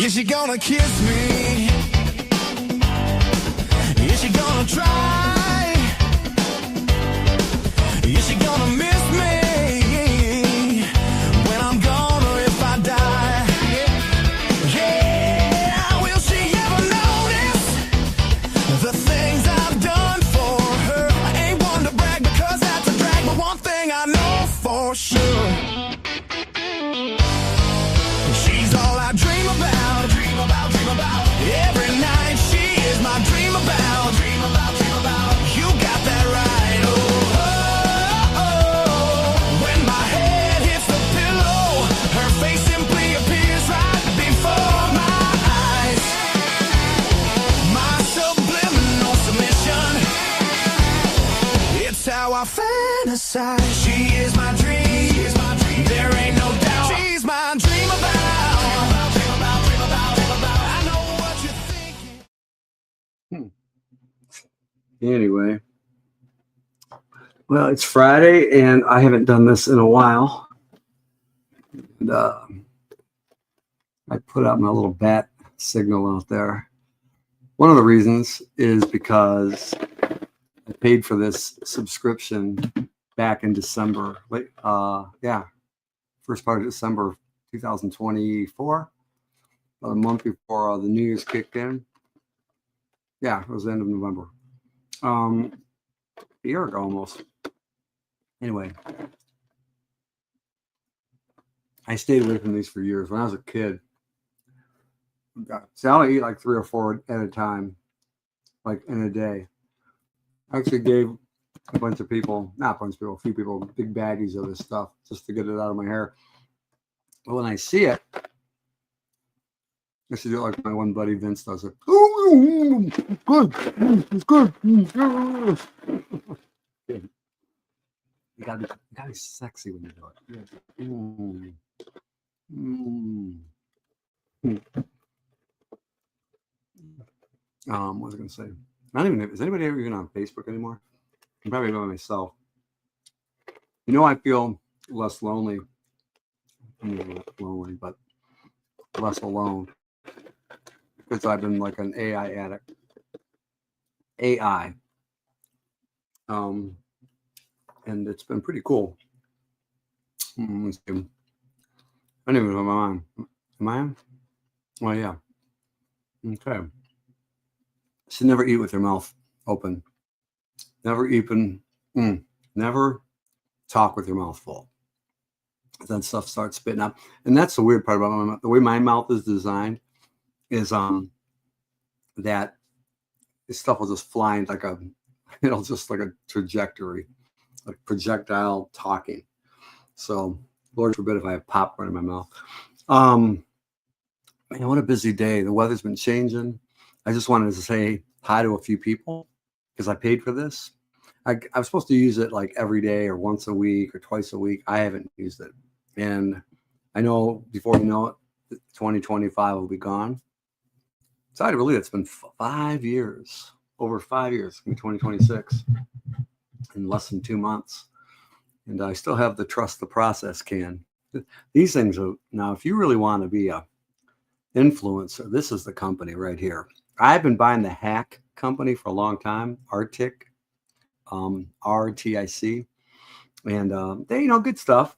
Is she gonna kiss me? Is she gonna try? Is she gonna miss me when I'm gone or if I die? Yeah, will she ever notice the things I've done for her? I ain't one to brag because that's a drag, but one thing I know for sure, she's all I dream about, dream about, dream about. Every night she is my dream about, dream about, dream about. You got that right, oh, oh, oh. When my head hits the pillow, her face simply appears right before my eyes. My subliminal submission, it's how I fantasize. She is my dream, she is my dream. There ain't no doubt, she's my dream about. Anyway, well, it's Friday and I haven't done this in a while. And, I put out my little bat signal out there. One of the reasons is because I paid for this subscription back in December. First part of December 2024, about a month before the New Year's kicked in. Yeah, it was the end of November. A year ago almost. Anyway, I stayed away from these for years. When I was a kid, see, I only eat like 3 or 4 at a time, like in a day. I actually gave a bunch of people, not a bunch of people, a few people, big baggies of this stuff just to get it out of my hair. But when I see it, I should do it like my one buddy Vince does it. Good, it's good. You gotta be sexy when you do it. What was I gonna say? Not even. Is anybody ever even on Facebook anymore? I'm probably by myself. You know, I feel less lonely. But less alone because I've been like an AI addict. And it's been pretty cool. Let's see. I don't even know if I'm on. Am I on? Oh yeah. Okay. So never eat with your mouth open. Never never talk with your mouth full. Then stuff starts spitting out. And that's the weird part about my mouth. The way my mouth is designed is that this stuff will just fly in like just like a trajectory, like projectile talking. So Lord forbid if I have popcorn in my mouth. Man, what a busy day. The weather's been changing. I just wanted to say hi to a few people because I paid for this. I was supposed to use it like every day or once a week or twice a week. I haven't used it. And I know before you know it, 2025 will be gone. It's hard to believe it's been 5 years, over 5 years, in 2026, in less than 2 months. And I still have the Trust the Process can. These things are, now, if you really want to be a influencer, this is the company right here. I've been buying the Hack company for a long time, RTIC, RTIC, and they, good stuff.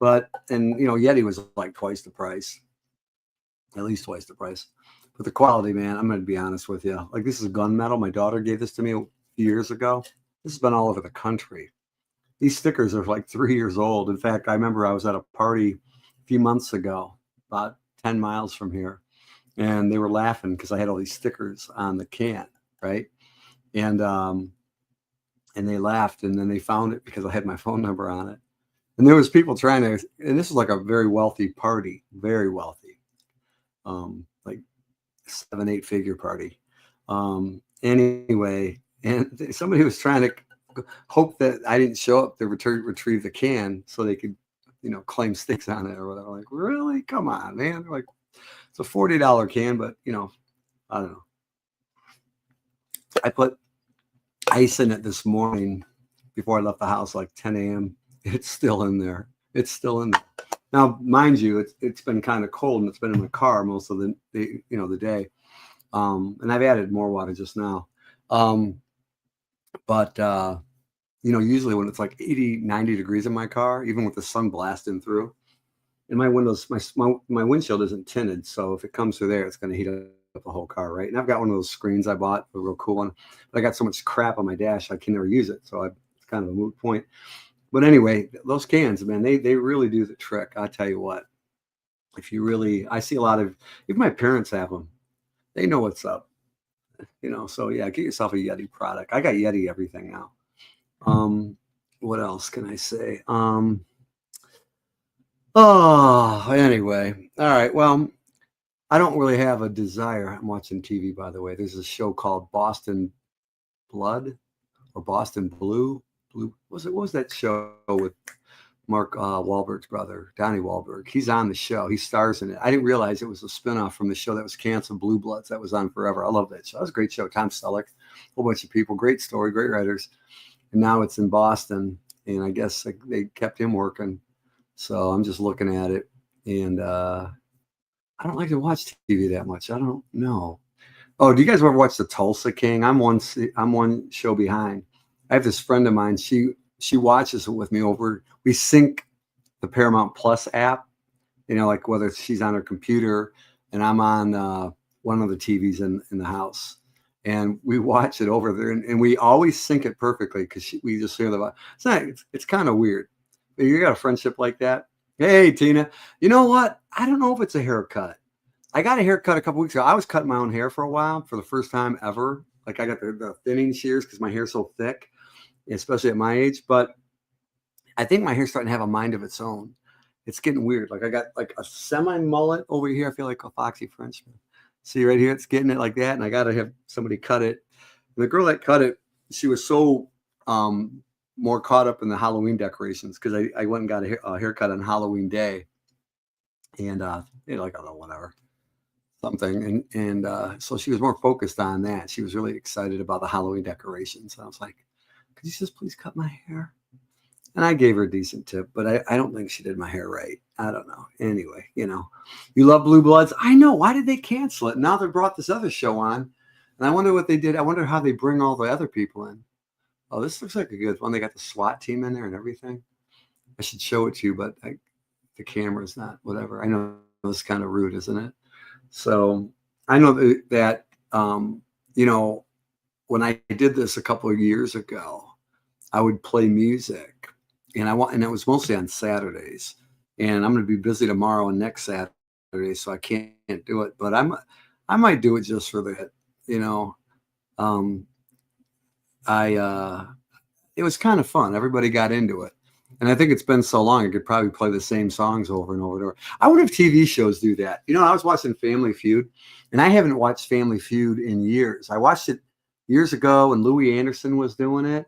But, and, Yeti was like twice the price, at least twice the price. But the quality, man, I'm going to be honest with you. Like, this is gunmetal. My daughter gave this to me a few years ago. This has been all over the country. These stickers are like 3 years old. In fact, I remember I was at a party a few months ago, about 10 miles from here, and they were laughing because I had all these stickers on the can, right? And they laughed, and then they found it because I had my phone number on it. And there was people trying to, and this was like a very wealthy party, very wealthy, like 7-8 figure party. Anyway, and somebody was trying to hope that I didn't show up to retrieve the can so they could, claim sticks on it or whatever. Like, really? Come on, man. They're like, it's a $40 can, but I don't know. I put ice in it this morning before I left the house, like 10 a.m. It's still in there. It's still in there. Now, mind you, it's been kind of cold and it's been in the car most of the day. And I've added more water just now. Um, but usually when it's like 80, 90 degrees in my car, even with the sun blasting through, and my windows, my windshield isn't tinted, so if it comes through there, it's going to heat up the whole car, right? And I've got one of those screens I bought, a real cool one, but I got so much crap on my dash, I can never use it, so it's kind of a moot point. But anyway, those cans, man, they really do the trick. I tell you what, I see a lot of, even my parents have them. They know what's up, So yeah, get yourself a Yeti product. I got Yeti everything now. What else can I say? Oh, anyway. All right. Well, I don't really have a desire. I'm watching TV, by the way. There's a show called Boston Blood or Boston Blue. What was that show with Mark Wahlberg's brother, Donnie Wahlberg? He's on the show. He stars in it. I didn't realize it was a spinoff from the show that was canceled, Blue Bloods, that was on forever. I love that show. That was a great show. Tom Selleck, a whole bunch of people, great story, great writers. And now it's in Boston, and I guess they kept him working. So I'm just looking at it, and I don't like to watch TV that much. I don't know. Oh, do you guys ever watch The Tulsa King? I'm one show behind. I have this friend of mine. She watches it with me over. We sync the Paramount Plus app, like whether she's on her computer and I'm on one of the TVs in the house. And we watch it over there, and we always sync it perfectly because we just hear it's kind of weird. You got a friendship like that? Hey, Tina, you know what? I don't know if it's a haircut. I got a haircut a couple weeks ago. I was cutting my own hair for a while for the first time ever. Like I got the thinning shears because my hair's so thick, especially at my age. But I think my hair's starting to have a mind of its own. It's getting weird. Like I got like a semi mullet over here. I feel like a foxy Frenchman. See right here, it's getting it like that, and I got to have somebody cut it. And the girl that cut it, she was so more caught up in the Halloween decorations because I went and got a haircut on Halloween Day, and like, I don't know, whatever, something, and so she was more focused on that. She was really excited about the Halloween decorations. And I was like, could you just please cut my hair? And I gave her a decent tip, but I don't think she did my hair right. I don't know. Anyway, you love Blue Bloods. I know. Why did they cancel it? Now they brought this other show on, and I wonder what they did. I wonder how they bring all the other people in. Oh, this looks like a good one. They got the SWAT team in there and everything. I should show it to you, but the camera's not, whatever. I know it's kind of rude, isn't it? So I know that when I did this a couple of years ago, I would play music, and it was mostly on Saturdays. And I'm going to be busy tomorrow and next Saturday, so I can't do it. But I might do it just for that. It was kind of fun. Everybody got into it. And I think it's been so long, I could probably play the same songs over and over and over. I wonder if TV shows do that. I was watching Family Feud, and I haven't watched Family Feud in years. I watched it years ago when Louis Anderson was doing it,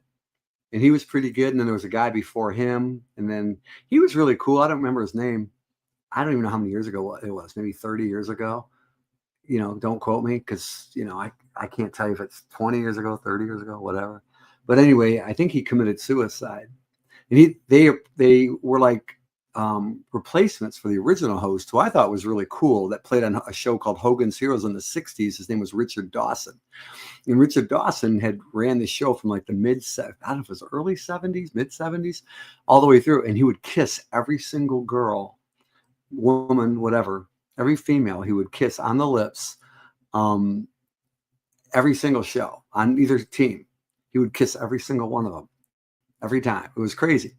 and he was pretty good. And then there was a guy before him, and then he was really cool. I don't remember his name. I don't even know how many years ago it was, maybe 30 years ago. Don't quote me because, I can't tell you if it's 20 years ago, 30 years ago, whatever. But anyway, I think he committed suicide. And they were like replacements for the original host, who I thought was really cool, that played on a show called Hogan's Heroes in the 60s. His name was Richard Dawson. And Richard Dawson had ran the show from like the I don't know if it was early 70s, mid 70s, all the way through. And he would kiss every single girl, woman, whatever, every female he would kiss on the lips, every single show on either team. He would kiss every single one of them every time. It was crazy.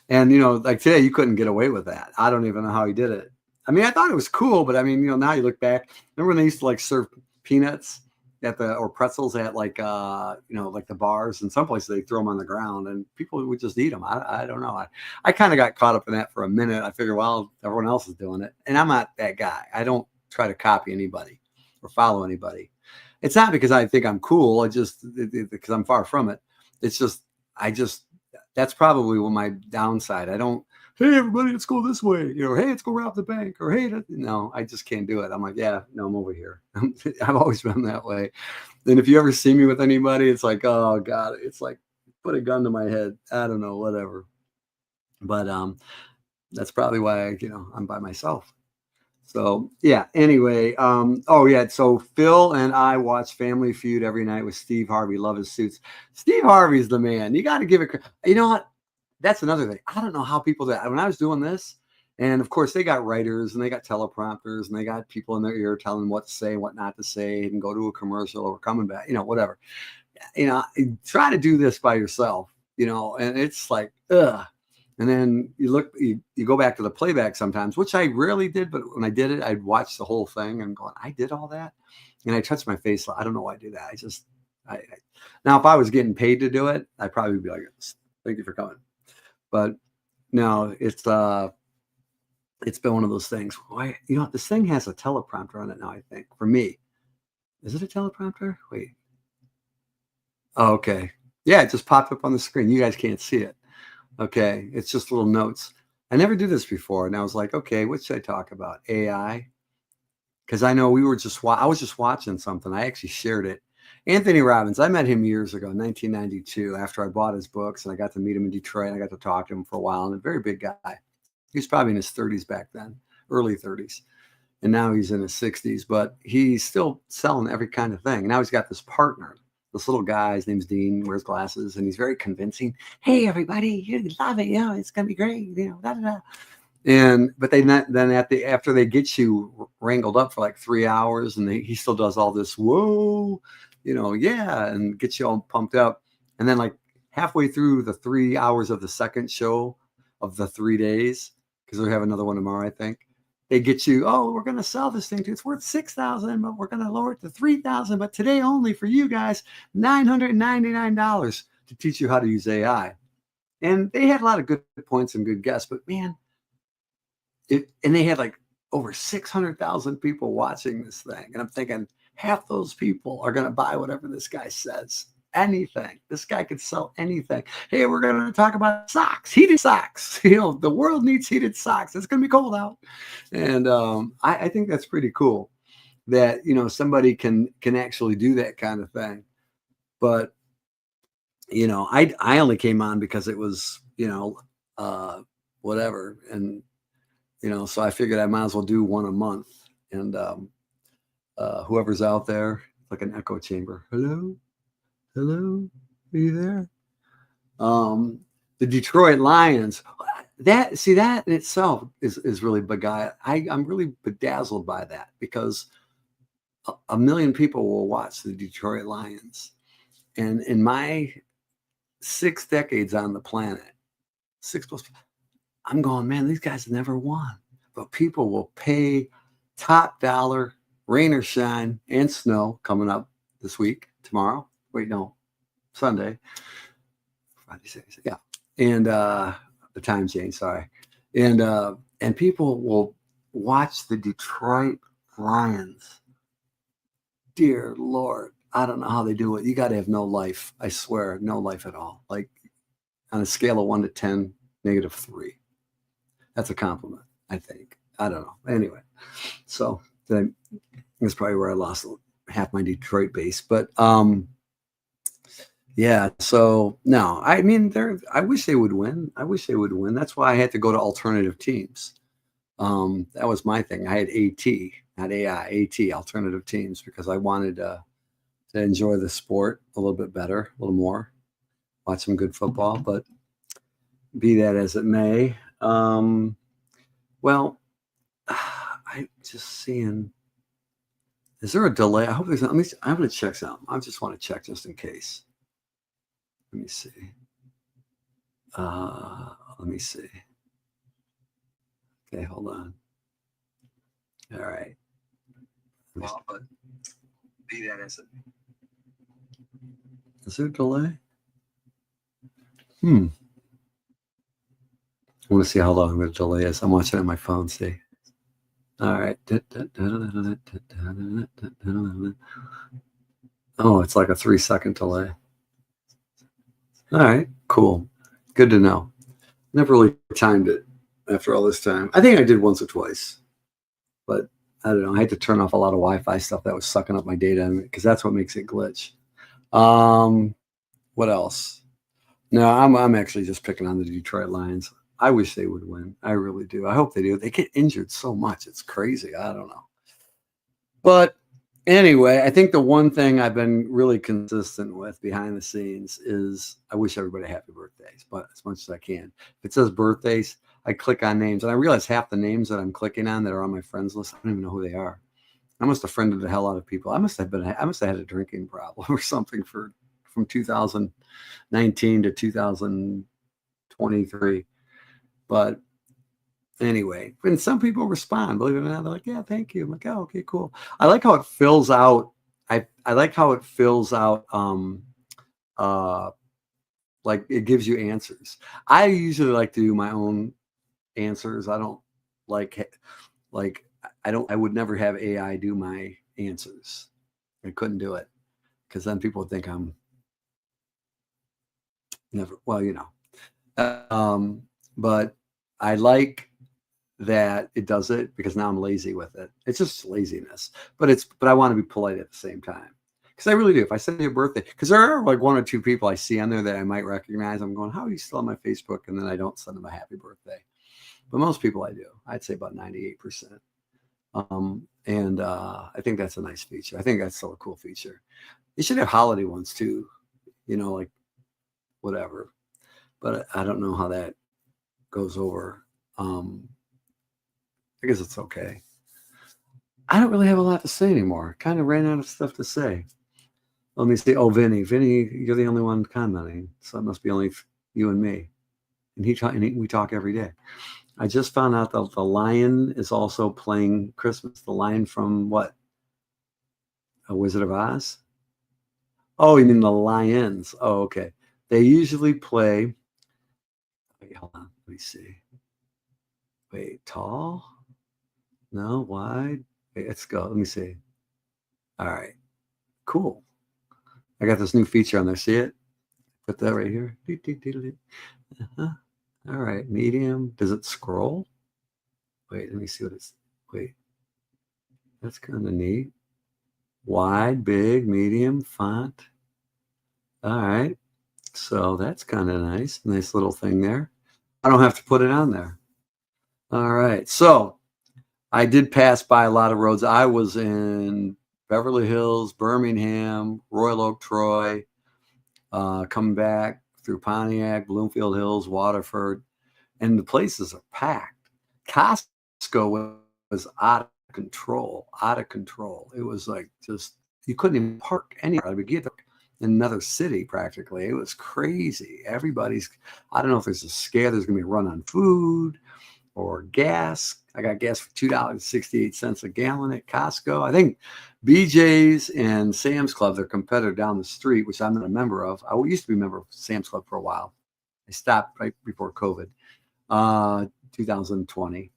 And, like today, you couldn't get away with that. I don't even know how he did it. I mean, I thought it was cool, but I mean, now you look back, remember when they used to like serve peanuts or pretzels at like the bars, and some places they throw them on the ground and people would just eat them. I don't know. I kind of got caught up in that for a minute. I figured, well, everyone else is doing it, and I'm not that guy. I don't try to copy anybody or follow anybody. It's not because I think I'm cool. Because I'm far from it. It's just, that's probably my downside. I don't, hey, everybody, let's go this way. Hey, let's go rob the bank. Or, hey, no, I just can't do it. I'm like, yeah, no, I'm over here. I've always been that way. And if you ever see me with anybody, it's like, oh, God, it's like, put a gun to my head. I don't know, whatever. But That's probably why, I'm by myself. So yeah, anyway, oh yeah, so Phil and I watch Family Feud every night with Steve Harvey. Love his suits. Steve Harvey's the man. You got to give it. You know what? That's another thing. I don't know how people that when I was doing this, and of course they got writers and they got teleprompters and they got people in their ear telling them what to say, what not to say, and go to a commercial or coming back, whatever. Try to do this by yourself, and it's like, ugh. And then you go back to the playback sometimes, which I rarely did, but when I did it, I'd watch the whole thing and going, I did all that. And I touched my face. I don't know why I do that. Now, if I was getting paid to do it, I'd probably be like, thank you for coming. But no, it's been one of those things. Why, this thing has a teleprompter on it now, I think, for me. Is it a teleprompter? Wait. Oh, okay. Yeah, it just popped up on the screen. You guys can't see it. Okay, it's just little notes. I never did this before, and I was like, okay, what should I talk about? AI? Because I know I was just watching something. I actually shared it. Anthony Robbins, I met him years ago, 1992, after I bought his books, and I got to meet him in Detroit, and I got to talk to him for a while, and a very big guy. He was probably in his 30s back then, early 30s, and now he's in his 60s, but he's still selling every kind of thing. Now he's got this partner. This little guy, his name's Dean, wears glasses, and he's very convincing. Hey, everybody, you love it, it's gonna be great, da da da. But after they get you wrangled up for like 3 hours, and he still does all this, whoa, yeah, and gets you all pumped up, and then like halfway through the 3 hours of the second show of the 3 days, because we have another one tomorrow, I think. They get you, oh, we're going to sell this thing. It's worth $6,000, but we're going to lower it to $3,000. But today only for you guys, $999 to teach you how to use AI. And they had a lot of good points and good guests, but man, and they had like over 600,000 people watching this thing. And I'm thinking half those people are going to buy whatever this guy says. Anything. This guy could sell anything. Hey, we're going to talk about socks, heated socks. The world needs heated socks. It's going to be cold out. And I think that's pretty cool that, somebody can actually do that kind of thing. But, I only came on because it was, whatever. And, so I figured I might as well do one a month. And whoever's out there, like an echo chamber. Hello, are you there? The Detroit Lions. That in itself is really big. I'm really bedazzled by that because a million people will watch the Detroit Lions, and in my 6 decades on the planet, 6+, I'm going, man, these guys never won, but people will pay top dollar, rain or shine, and snow coming up this week, tomorrow. Wait, no, Sunday, Friday, Saturday, yeah, and the time change. Sorry, and people will watch the Detroit Lions. Dear Lord, I don't know how they do it. You got to have no life. I swear, no life at all. Like on a scale of 1 to 10, -3. That's a compliment, I think. I don't know. Anyway, so that's probably where I lost half my Detroit base, but. Yeah, so no, I mean, I wish they would win. That's why I had to go to alternative teams. That was my thing. I had AT, not AI, AT, alternative teams, because I wanted to enjoy the sport a little bit better, a little more, watch some good football. But be that as it may, well, I'm just seeing. Is there a delay? I hope there's not. I'm going to check something. I just want to check just in case. Let me see. Okay, hold on. All right. Well, but be that as it. Is there a delay? I want to see how long the delay is. I'm watching it on my phone. See. All right. Oh, it's like a 3-second delay. All right, cool. Good to know. Never really timed it after all this time. I think I did once or twice, but I don't know. I had to turn off a lot of Wi-Fi stuff that was sucking up my data because that's what makes it glitch. What else? No, I'm actually just picking on the Detroit Lions. I wish they would win. I really do. I hope they do. They get injured so much. It's crazy. I don't know. But anyway, I think the one thing I've been really consistent with behind the scenes is I wish everybody happy birthdays, but as much as I can. If it says birthdays, I click on names, and I realize half the names that I'm clicking on that are on my friends list, I don't even know who they are. I must have friended the hell out of people. I must have had a drinking problem or something from 2019 to 2023. But anyway, and some people respond, believe it or not, they're like, yeah, thank you. I'm like, oh, okay, cool. I like how it fills out. I like how it fills out like it gives you answers. I usually like to do my own answers. I don't like I would never have AI do my answers. I couldn't do it because then people would think I'm never, well, but I like that it does it because now I'm lazy with it. It's just laziness, but I want to be polite at the same time. Because I really do. If I send you a birthday, because there are like one or two people I see on there that I might recognize. I'm going, how are you still on my Facebook? And then I don't send them a happy birthday. But most people I do. I'd say about 98%. And I think that's a nice feature. I think that's still a cool feature. You should have holiday ones too, like whatever. But I don't know how that goes over. I guess it's okay. I don't really have a lot to say anymore. Kind of ran out of stuff to say. Let me see. Oh, Vinny, you're the only one commenting, so it must be only you and me. And we talk every day. I just found out that the Lion is also playing Christmas. The Lion from what? A Wizard of Oz? Oh, you mean the Lions? Oh, okay. They usually play. Wait, hold on. Let me see. Wait, tall? No, wide. Wait, let's go. Let me see. All right. Cool. I got this new feature on there. See it? Put that right here. Uh-huh. All right. Medium. Does it scroll? Wait, let me see what it's. Wait. That's kind of neat. Wide, big, medium, font. All right. So that's kind of nice. Nice little thing there. I don't have to put it on there. All right. So I did pass by a lot of roads. I was in Beverly Hills, Birmingham, Royal Oak, Troy, coming back through Pontiac, Bloomfield Hills, Waterford, and the places are packed. Costco was out of control. It was like just, you couldn't even park anywhere. I would get in another city practically. It was crazy. I don't know if there's a scare there's going to be a run on food or gas. I got gas for $2.68 a gallon at Costco. I think BJ's and Sam's Club, their competitor down the street, which I'm not a member of. I used to be a member of Sam's Club for a while. I stopped right before COVID, 2020.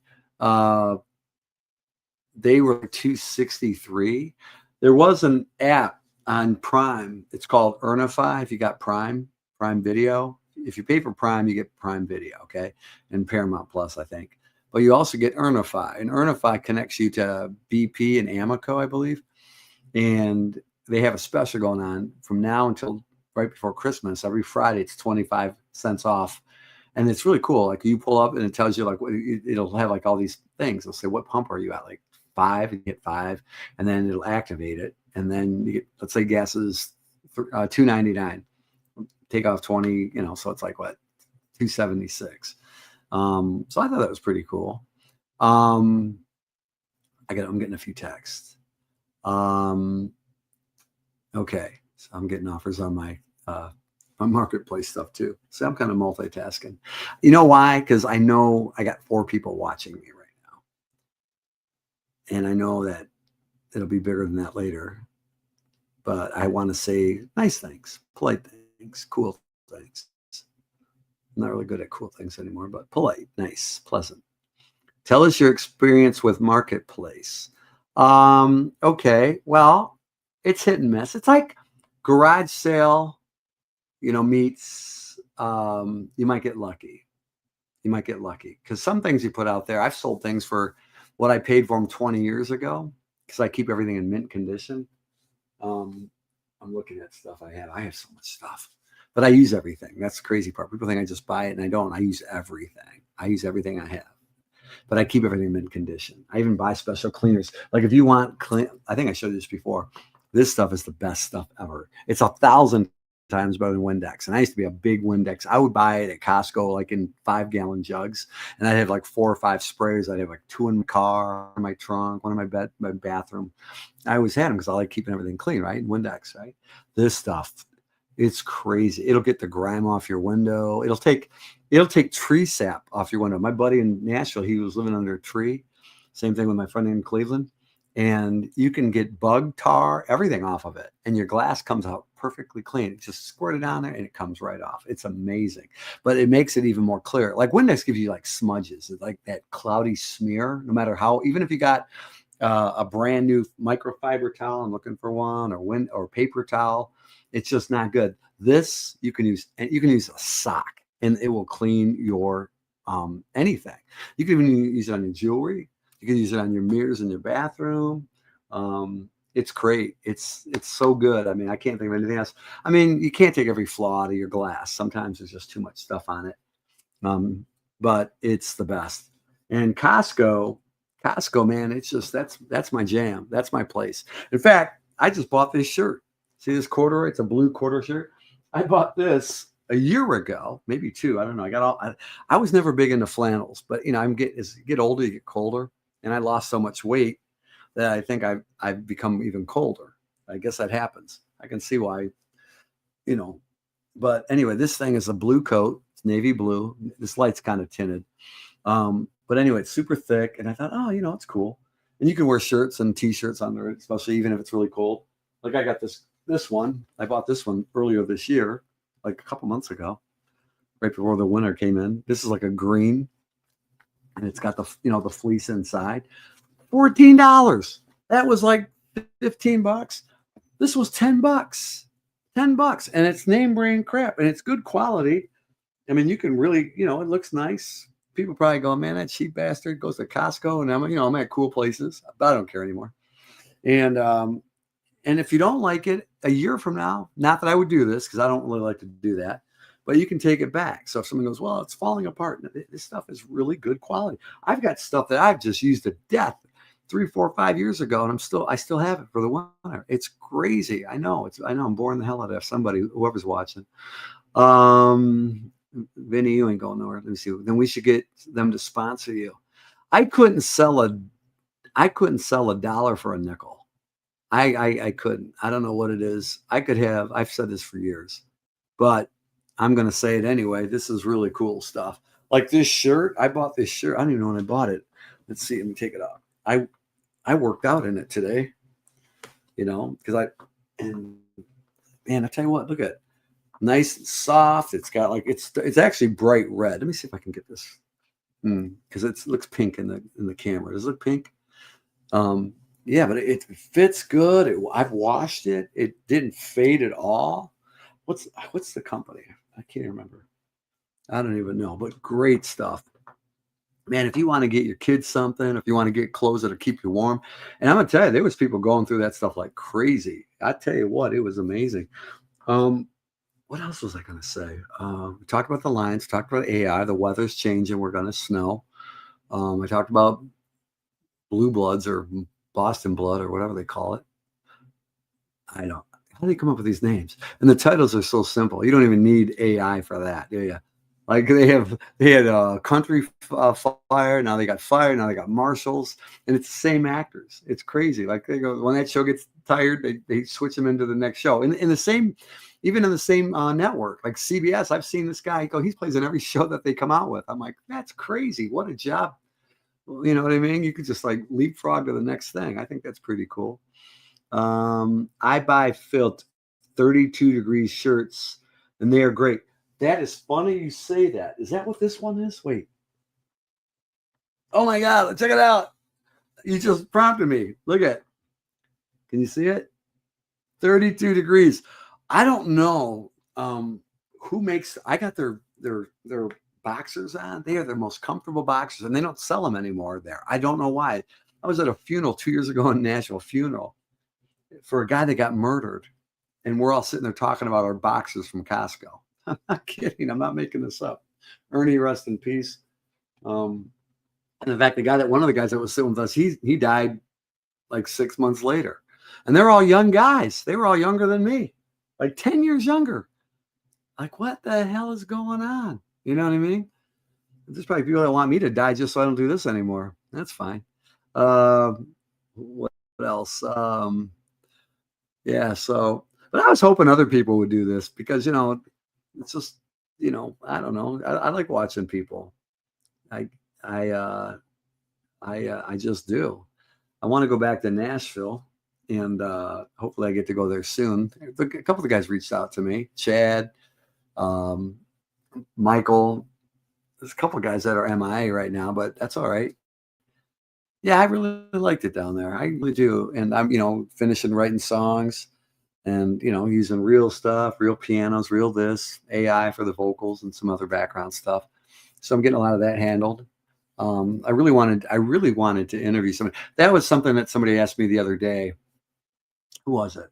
They were $2.63. There was an app on Prime. It's called Earnify. If you got Prime Video, if you pay for Prime, you get Prime Video, okay, and Paramount Plus, I think. But you also get Earnify, and Earnify connects you to BP and Amoco, I believe. And they have a special going on from now until right before Christmas. Every Friday, it's 25 cents off. And it's really cool. Like you pull up and it tells you like, it'll have like all these things. It'll say, what pump are you at? Like 5, and you get 5, and then it'll activate it. And then you get, let's say gas is $2.99. Take off 20, so it's like what, $2.76. So I thought that was pretty cool. I'm getting a few texts. Okay, so I'm getting offers on my marketplace stuff too. So I'm kind of multitasking. You know why? Because I know I got 4 people watching me right now, and I know that it'll be bigger than that later. But I want to say nice things, polite things, cool things. I'm not really good at cool things anymore, but polite, nice, pleasant. Tell us your experience with Marketplace. Okay, well, it's hit and miss. It's like garage sale, meets, you might get lucky. You might get lucky because some things you put out there, I've sold things for what I paid for them 20 years ago because I keep everything in mint condition. I'm looking at stuff I have. I have so much stuff. but I use everything. That's the crazy part. People think I just buy it, and I don't. I use everything. I use everything I have, but I keep everything in mint condition. I even buy special cleaners. Like if you want clean, I think I showed you this before. This stuff is the best stuff ever. It's 1,000 times better than Windex. And I used to be a big Windex. I would buy it at Costco, like in 5-gallon jugs. And I'd have like 4 or 5 sprays. I'd have like 2 in my car, my trunk, one in my bathroom. I always had them because I like keeping everything clean, right? Windex, right? This stuff, it's crazy. It'll get the grime off your window. It'll take tree sap off your window. My buddy in Nashville, he was living under a tree. Same thing with my friend in Cleveland. And you can get bug tar, everything off of it. And your glass comes out perfectly clean. Just squirt it on there and it comes right off. It's amazing. But it makes it even more clear. Like Windex gives you like smudges, like that cloudy smear, no matter how, even if you got a brand new microfiber towel, I'm looking for one, or paper towel, it's just not good. This you can use, and you can use a sock and it will clean your anything. You can even use it on your jewelry. You can use it on your mirrors in your bathroom. It's great. It's so good. I mean, I can't think of anything else. I mean, you can't take every flaw out of your glass. Sometimes there's just too much stuff on it. But it's the best. And Costco, man, it's just that's my jam. That's my place. In fact, I just bought this shirt. See this corduroy? It's a blue corduroy shirt. I bought this a year ago, maybe 2. I don't know. I was never big into flannels, but you know, as you get older, you get colder. And I lost so much weight that I think I've become even colder. I guess that happens. I can see why, you know. But anyway, this thing is a blue coat. It's navy blue. This light's kind of tinted. But anyway, it's super thick. And I thought, oh, you know, it's cool. And you can wear shirts and T-shirts under it, especially even if it's really cold. Like I got this one. I bought this one earlier this year, like a couple months ago, right before the winter came in. This is like a green. And it's got the fleece inside. $14. That was like $15. This was $10. $10. And it's name brand crap. And it's good quality. I mean, you can really, it looks nice. People probably go, man, that cheap bastard goes to Costco. And I'm at cool places. But I don't care anymore. And if you don't like it a year from now, not that I would do this because I don't really like to do that. But you can take it back. So if someone goes, well, it's falling apart. This stuff is really good quality. I've got stuff that I've just used to death 3, 4, 5 years ago, and I still have it for the winter. It's crazy. I know I'm boring the hell out of somebody, whoever's watching. Vinny, you ain't going nowhere. Let me see. Then we should get them to sponsor you. I couldn't sell a dollar for a nickel. I couldn't. I don't know what it is. I've said this for years, but I'm going to say it anyway. This is really cool stuff. Like this shirt. I bought this shirt. I don't even know when I bought it. Let's see. Let me take it off. I worked out in it today, because man, I tell you what, look at it. Nice and soft. It's got it's actually bright red. Let me see if I can get this. Because it looks pink in the camera. Does it look pink? Yeah, but it fits good. I've washed it. It didn't fade at all. What's the company? I can't remember. I don't even know, but great stuff. Man, if you want to get your kids something, if you want to get clothes that'll keep you warm, and I'm going to tell you, there was people going through that stuff like crazy. I tell you what, it was amazing. What else was I going to say? We talked about the lines, talked about AI, the weather's changing, we're going to snow. I talked about blue bloods or Boston blood or whatever they call it. I don't. How do they come up with these names? And the titles are so simple. You don't even need AI for that, do you? Like they had Country Fire. Now they got Fire. Now they got Marshals, and it's the same actors. It's crazy. Like they go, when that show gets tired, they switch them into the next show. In the same, even in the same network, like CBS. I've seen this guy he plays in every show that they come out with. I'm like, that's crazy. What a job. You know what I mean? You could just like leapfrog to the next thing. I think that's pretty cool. I buy Filt 32 degrees shirts, and they are great. That is funny you say that. Is that what this one is? Wait. Oh my God, check it out. You just prompted me. Look at it. Can you see it? 32 degrees. I don't know who makes. I got their boxers on. They are their most comfortable boxers, and they don't sell them anymore there. I don't know why. I was at a funeral 2 years ago in Nashville, funeral for a guy that got murdered. and we're all sitting there talking about our boxes from Costco. I'm not kidding. I'm not making this up. Ernie, rest in peace. And in fact, one of the guys that was sitting with us, he died like 6 months later. And they're all young guys. They were all younger than me, like 10 years younger. Like, what the hell is going on? You know what I mean? There's probably people that want me to die just so I don't do this anymore. That's fine. What else? Yeah, so, but I was hoping other people would do this because, it's just, I don't know. I like watching people. I just do. I want to go back to Nashville, and hopefully I get to go there soon. A couple of the guys reached out to me, Chad, Michael. There's a couple of guys that are MIA right now, but that's all right. Yeah, I really liked it down there. I really do. And I'm, finishing writing songs and, using real stuff, real pianos, real this, AI for the vocals and some other background stuff. So I'm getting a lot of that handled. I really wanted to interview somebody. That was something that somebody asked me the other day. Who was it?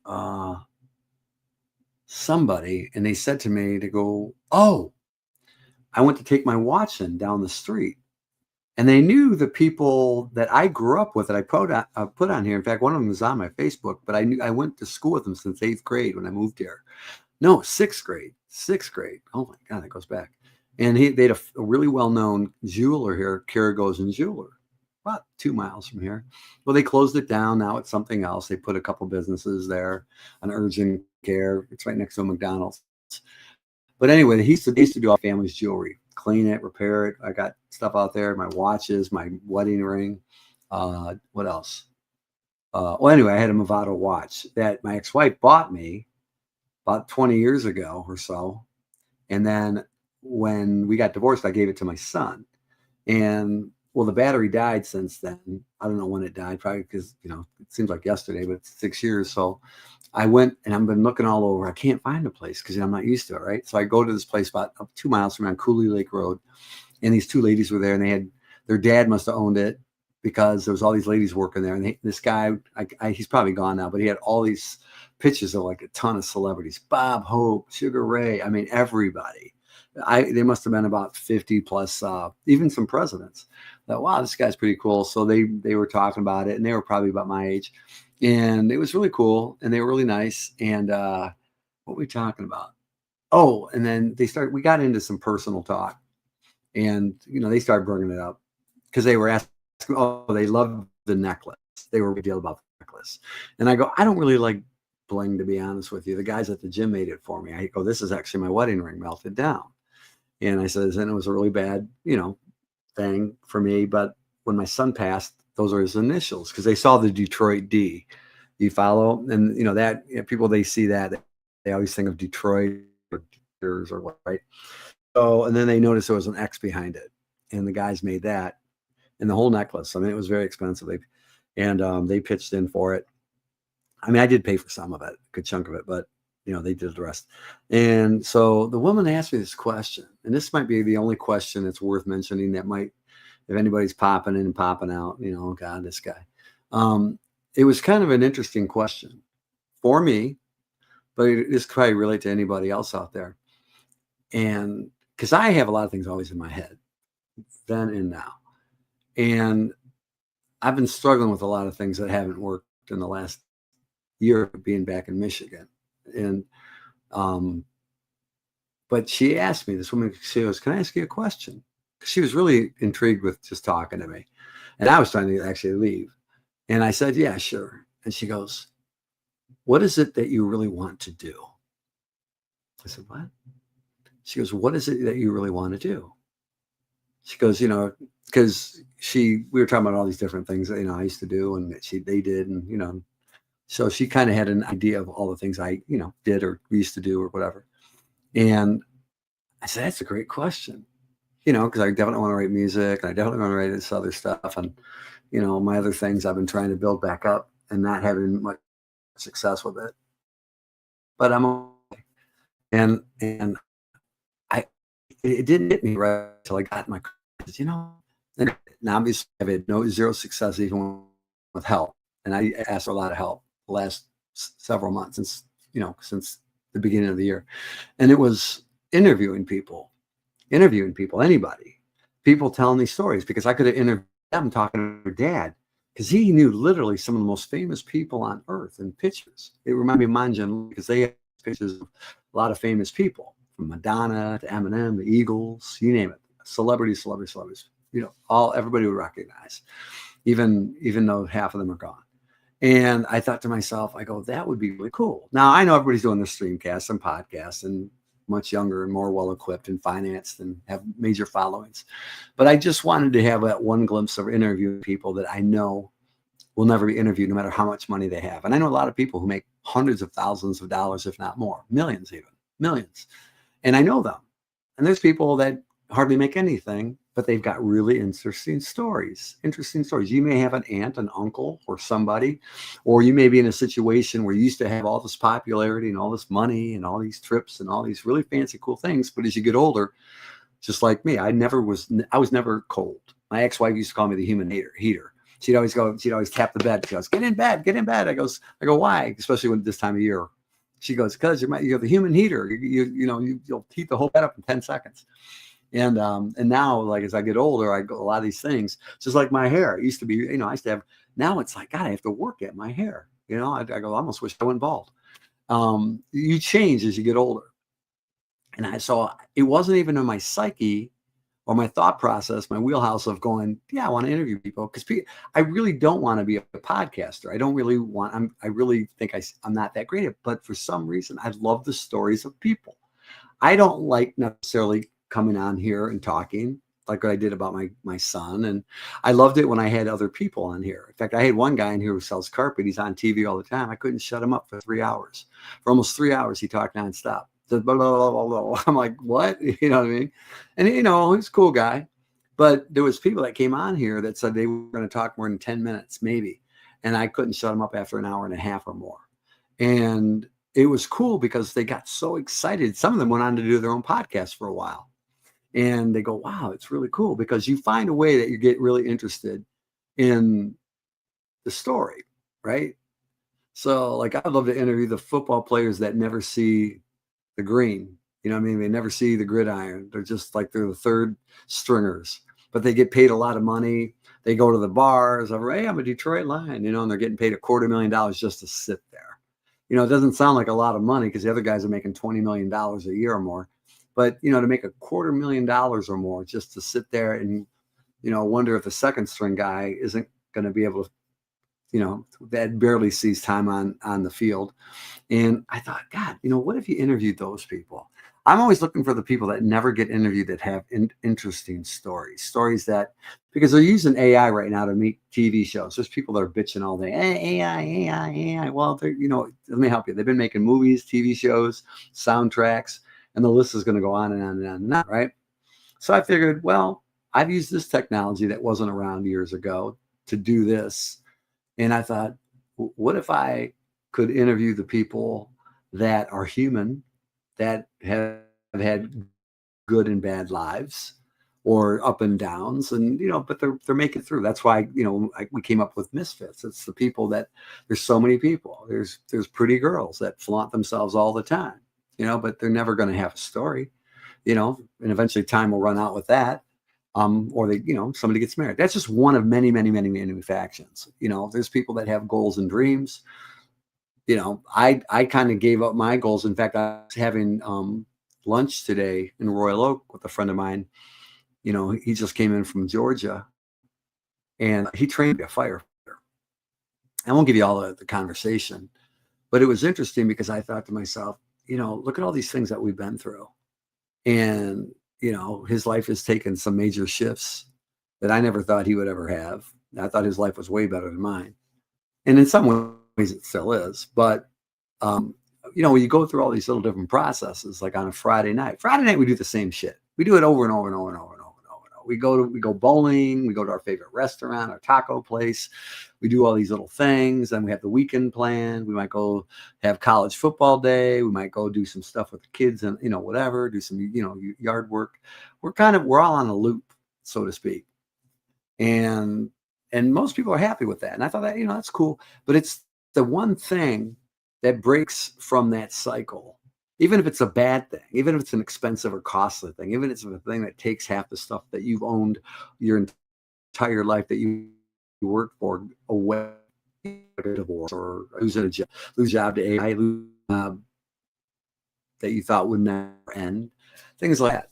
Somebody, and they said to me to go, oh, I went to take my Watson down the street. And they knew the people that I grew up with that I put on here. In fact, one of them was on my Facebook, but I went to school with them since 8th grade when I moved here. No, 6th grade. 6th grade. Oh my God, that goes back. And they had a really well-known jeweler here, Karagoz and Jeweler, about 2 miles from here. Well, they closed it down. Now it's something else. They put a couple businesses there, an urgent care. It's right next to a McDonald's. But anyway, they used to do our family's jewelry, clean it, repair it. I got stuff out there, my watches, my wedding ring. What else? Well, anyway, I had a Movado watch that my ex-wife bought me about 20 years ago or so. And then when we got divorced, I gave it to my son. And well, the battery died since then. I don't know when it died, probably because, it seems like yesterday, but it's 6 years. So I went and I've been looking all over. I can't find a place because I'm not used to it, right? So I go to this place about 2 miles from on Cooley Lake Road. And these two ladies were there, and their dad must have owned it because there was all these ladies working there. And this guy, he's probably gone now, but he had all these pictures of like a ton of celebrities, Bob Hope, Sugar Ray. I mean, everybody. They must have been about 50 plus, even some presidents. Thought, wow, this guy's pretty cool. So they were talking about it, and they were probably about my age, and it was really cool, and they were really nice. And what were we talking about? Oh, and then we got into some personal talk, and they started bringing it up because they were asking, oh, they loved the necklace. They were a big deal about the necklace, and I go, I don't really like bling, to be honest with you. The guys at the gym made it for me. I go, this is actually my wedding ring melted down. And I said, and it was a really bad, thing for me. But when my son passed, those are his initials because they saw the Detroit D. You follow? And that people, they see that, they always think of Detroit or what, right? So, and then they noticed there was an X behind it, and the guys made that, and the whole necklace. I mean, it was very expensive. They pitched in for it. I mean, I did pay for some of it, a good chunk of it, but they did the rest. And so the woman asked me this question, and this might be the only question that's worth mentioning that might, if anybody's popping in and popping out, oh God, this guy. It was kind of an interesting question for me, but this could probably relate to anybody else out there. And because I have a lot of things always in my head, then and now. And I've been struggling with a lot of things that haven't worked in the last year of being back in Michigan. And but she asked me, this woman, she goes, can I ask you a question? She was really intrigued with just talking to me, and I was trying to actually leave, and I said, yeah, sure. And she goes, what is it that you really want to do? I said, what? She goes, what is it that you really want to do? She goes, because we were talking about all these different things that I used to do and that they did, and so she kind of had an idea of all the things I, did or used to do or whatever. And I said, that's a great question, because I definitely want to write music, and I definitely want to write this other stuff. And, my other things I've been trying to build back up and not having much success with it. But I'm okay. And it didn't hit me right until I got my, and obviously I've had zero success even with help. And I asked for a lot of help the last several months, since since the beginning of the year. And it was interviewing people, anybody, people telling these stories, because I could have interviewed them talking to their dad, because he knew literally some of the most famous people on earth in pictures. It reminded me of Manjan, because they have pictures of a lot of famous people, from Madonna to Eminem, the Eagles, you name it, celebrities, everybody would recognize, even though half of them are gone. And I thought to myself, I go, that would be really cool. Now, I know everybody's doing their streamcasts and podcasts and much younger and more well-equipped and financed and have major followings. But I just wanted to have that one glimpse of interviewing people that I know will never be interviewed, no matter how much money they have. And I know a lot of people who make hundreds of thousands of dollars, if not more, millions even, millions. And I know them. And there's people that hardly make anything, but they've got really interesting stories. You may have an aunt, an uncle, or somebody, or you may be in a situation where you used to have all this popularity and all this money and all these trips and all these really fancy, cool things. But as you get older, just like me, I was never cold. My ex-wife used to call me the human heater. She'd always tap the bed. She goes, get in bed. I go, why? Especially when this time of year. She goes, because you're the human heater. You'll heat the whole bed up in 10 seconds. And now, like, as I get older, I go a lot of these things, just like my hair. It used to be, I used to have, now it's like, God, I have to work at my hair. I go, I almost wish I went bald. You change as you get older. And I saw it wasn't even in my psyche or my thought process, my wheelhouse of going, yeah, I want to interview people, because I really don't want to be a podcaster. I really think I'm not that great at it, but for some reason, I love the stories of people. I don't like necessarily coming on here and talking like what I did about my son. And I loved it when I had other people on here. In fact, I had one guy in here who sells carpet. He's on TV all the time. I couldn't shut him up for 3 hours. For almost 3 hours, he talked nonstop. Blah, blah, blah, blah, blah. I'm like, what? You know what I mean? And, he's a cool guy. But there was people that came on here that said they were going to talk more than 10 minutes, maybe. And I couldn't shut them up after an hour and a half or more. And it was cool because they got so excited. Some of them went on to do their own podcast for a while. And they go, wow, it's really cool, because you find a way that you get really interested in the story, right? So, like, I'd love to interview the football players that never see the green. You know what I mean? They never see the gridiron. They're just like, they're the third stringers, but they get paid a lot of money. They go to the bars of, hey, I'm a Detroit Lion, and they're getting paid $250,000 just to sit there. It doesn't sound like a lot of money, because the other guys are making $20 million a year or more. But, to make $250,000 or more just to sit there and, wonder if the second string guy isn't going to be able to, that barely sees time on the field. And I thought, God, what if you interviewed those people? I'm always looking for the people that never get interviewed, that have interesting stories that, because they're using AI right now to make TV shows. There's people that are bitching all day, hey, AI. Well, let me help you. They've been making movies, TV shows, soundtracks, and the list is going to go on and on and on and on, right? So I figured, well, I've used this technology that wasn't around years ago to do this. And I thought, what if I could interview the people that are human, that have had good and bad lives, or up and downs, and but they're making it through. That's why we came up with Misfits. It's the people that, there's so many people. There's pretty girls that flaunt themselves all the time, but they're never going to have a story, and eventually time will run out with that. Or they, somebody gets married. That's just one of many, many, many, many factions. There's people that have goals and dreams. I kind of gave up my goals. In fact, I was having lunch today in Royal Oak with a friend of mine. He just came in from Georgia, and he trained to be a firefighter. I won't give you all the conversation, but it was interesting because I thought to myself, look at all these things that we've been through. And, his life has taken some major shifts that I never thought he would ever have. I thought his life was way better than mine. And in some ways it still is. But, when you go through all these little different processes, like on a Friday night, we do the same shit. We do it over and over and over and over and over and over. We go bowling. We go to our favorite restaurant, our taco place. We do all these little things. And we have the weekend planned. We might go have college football day. We might go do some stuff with the kids and, whatever, do some, yard work. We're all on a loop, so to speak. And most people are happy with that. And I thought that, that's cool. But it's the one thing that breaks from that cycle, even if it's a bad thing, even if it's an expensive or costly thing, even if it's a thing that takes half the stuff that you've owned your entire life that you worked for away, like a divorce or lose job to AI, lose a job that you thought would never end, things like that.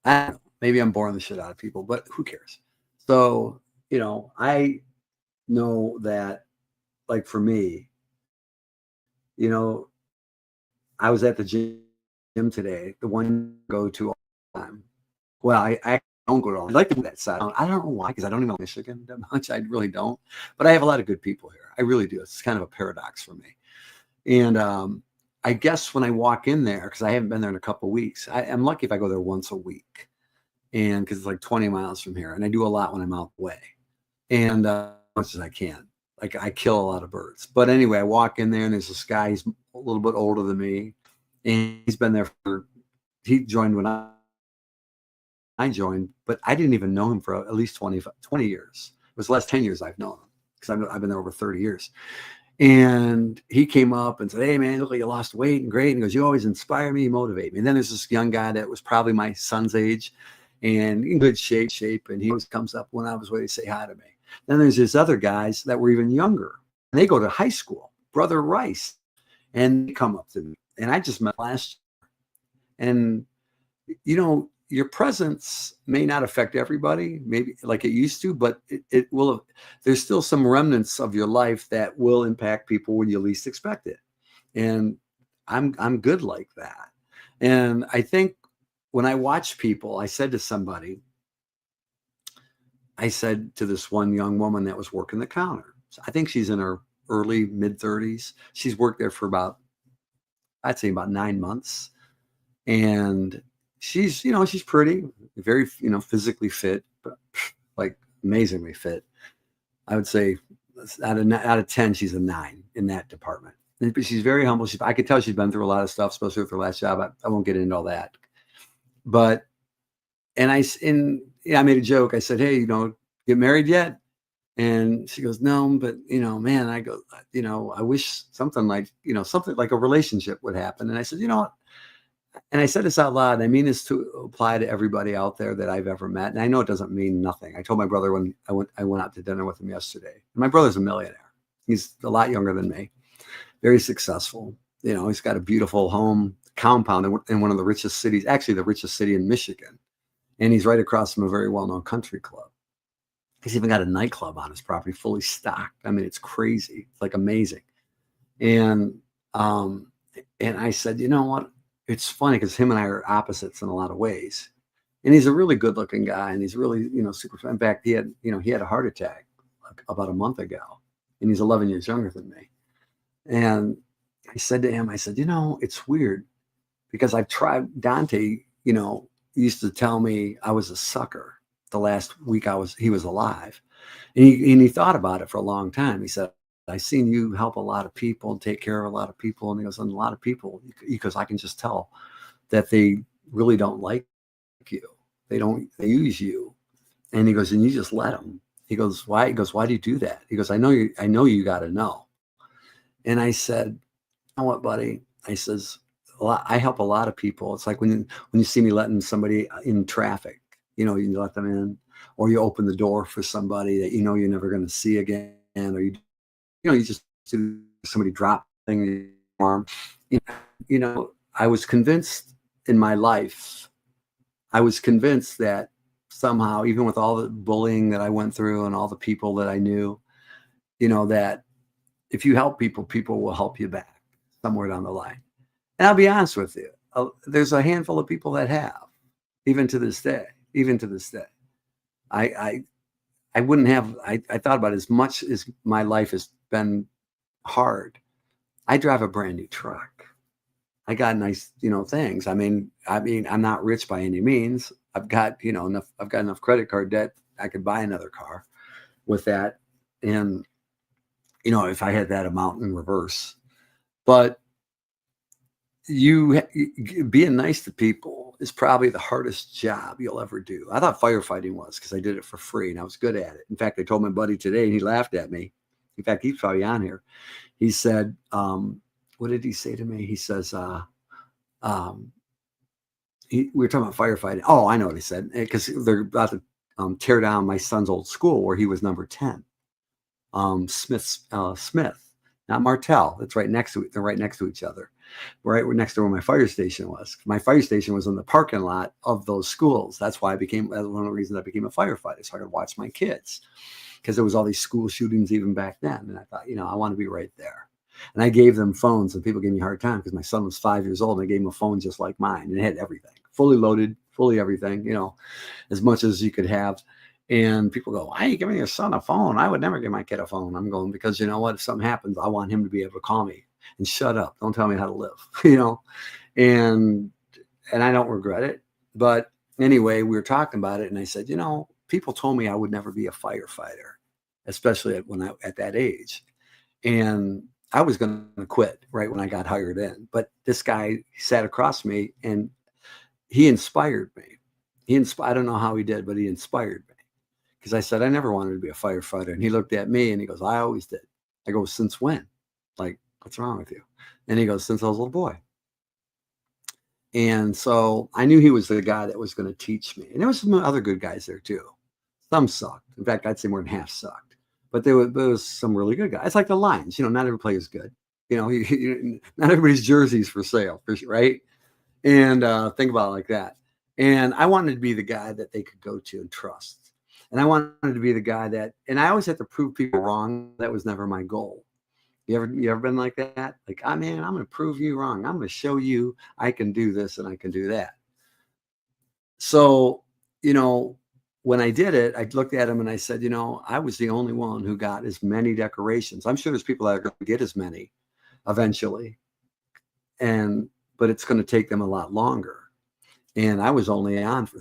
I don't know, maybe I'm boring the shit out of people, but who cares? So, I know that, like for me, you know, I was at the gym today, the one I go to all the time. Well, I don't go to all. I like to do that side. I don't know why, because I don't even know Michigan that much. I really don't. But I have a lot of good people here. I really do. It's kind of a paradox for me. And I guess when I walk in there, because I haven't been there in a couple of weeks, I'm lucky if I go there once a week. And because it's like 20 miles from here. And I do a lot when I'm out the way. And as much as I can. Like I kill a lot of birds. But anyway, I walk in there and there's this guy, he's a little bit older than me. And he's been there he joined when I joined, but I didn't even know him for at least 20 years. It was the last 10 years I've known him because I've been there over 30 years. And he came up and said, "Hey man, look like you lost weight and great." And he goes, "You always inspire me, motivate me." And then there's this young guy that was probably my son's age and in good shape. And he always comes up when I was waiting to say hi to me. Then there's these other guys that were even younger. And they go to high school, Brother Rice. And they come up to me. And I just met last year. And, your presence may not affect everybody, maybe like it used to, but it will. There's still some remnants of your life that will impact people when you least expect it. And I'm good like that. And I think when I watch people, I said to this one young woman that was working the counter. I think she's in her early mid 30s. She's worked there for I'd say about 9 months. And she's pretty, very, physically fit, but like amazingly fit. I would say out of 10, she's a 9 in that department. But she's very humble. I could tell she's been through a lot of stuff, especially with her last job. I won't get into all that. But, I made a joke. I said, "Hey, get married yet?" And she goes, "No, but, man," I go, "I wish something like a relationship would happen." And I said, "You know what?" And I said this out loud, and I mean this to apply to everybody out there that I've ever met. And I know it doesn't mean nothing. I told my brother when I went out to dinner with him yesterday. My brother's a millionaire. He's a lot younger than me, very successful. He's got a beautiful home compound in one of the richest cities, actually the richest city in Michigan. And he's right across from a very well-known country club. He's even got a nightclub on his property, fully stocked. I mean, it's crazy. It's like amazing. And I said, "You know what? It's funny because him and I are opposites in a lot of ways." And he's a really good looking guy. And he's really, super. In fact, he had a heart attack about a month ago. And he's 11 years younger than me. And I said to him, "It's weird because I've tried." Dante, used to tell me I was a sucker the last week he was alive. And he thought about it for a long time. He said, "I seen you help a lot of people, take care of a lot of people." And he goes, "And a lot of people, because I can just tell that they really don't like you. They use you." And he goes, "And you just let them." He goes, "Why?" He goes, "Why do you do that?" He goes, I know you got to know." And I said, "You know what, buddy?" I says, "I help a lot of people. It's like when you see me letting somebody in traffic, you let them in, or you open the door for somebody that you're never going to see again, or you just see somebody drop thing in your arm. I was convinced in my life, that somehow, even with all the bullying that I went through and all the people that I knew, that if you help people, people will help you back somewhere down the line. And I'll be honest with you, there's a handful of people that have, even to this day. I wouldn't have, I thought about it, as much as my life has been hard. I drive a brand new truck. I got nice, things. I mean, I'm not rich by any means. I've got, enough credit card debt. I could buy another car with that. And, if I had that amount in reverse, but being nice to people is probably the hardest job you'll ever do. I thought firefighting was, because I did it for free and I was good at it. In fact, I told my buddy today and he laughed at me. In fact, he's probably on here. He said, what did he say to me? He says, um, we were talking about firefighting. Oh, I know what he said, because they're about to tear down my son's old school where he was number 10. Smith, not Martell. It's right next to it. They're right next to each other, right next to where my fire station was. My fire station was in the parking lot of those schools. That's why that's one of the reasons I became a firefighter, so I could watch my kids, because there was all these school shootings even back then. And I thought, I want to be right there. And I gave them phones, and people gave me a hard time because my son was 5 years old, and I gave him a phone just like mine, and it had everything, fully loaded, fully everything, as much as you could have. And people go, why are you giving your son a phone? I would never give my kid a phone. I'm going, because you know what? If something happens, I want him to be able to call me and shut up. Don't tell me how to live, and I don't regret it. But anyway, we were talking about it, and I said, people told me I would never be a firefighter, especially at that age. And I was going to quit right when I got hired in. But this guy sat across from me, and he inspired me. I don't know how he did, but he inspired me. Because I said, I never wanted to be a firefighter. And he looked at me and he goes, I always did. I go, since when? Like, what's wrong with you? And he goes, since I was a little boy. And so I knew he was the guy that was going to teach me. And there was some other good guys there too. Some sucked. In fact, I'd say more than half sucked. But there was some really good guys. It's like the Lions. Not every player is good. Not everybody's jersey's for sale, right? And think about it like that. And I wanted to be the guy that they could go to and trust. And I wanted to be the guy and I always had to prove people wrong. That was never my goal. You ever been like that? Like, I'm going to prove you wrong. I'm going to show you I can do this and I can do that. So, when I did it, I looked at him and I said, I was the only one who got as many decorations. I'm sure there's people that are going to get as many eventually. But it's going to take them a lot longer. And I was only on for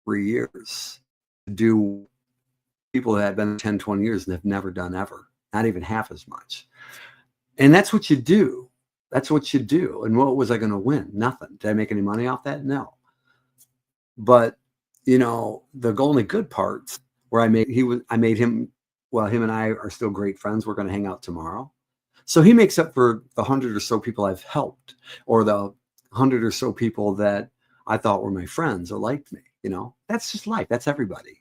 3 years to do people that had been 10, 20 years and have never done ever, not even half as much. And that's what you do. That's what you do. And what was I going to win? Nothing. Did I make any money off that? No. But, the only good parts where him and I are still great friends. We're going to hang out tomorrow. So he makes up for the 100 or so people I've helped, or the 100 or so people that I thought were my friends or liked me. That's just life. That's everybody.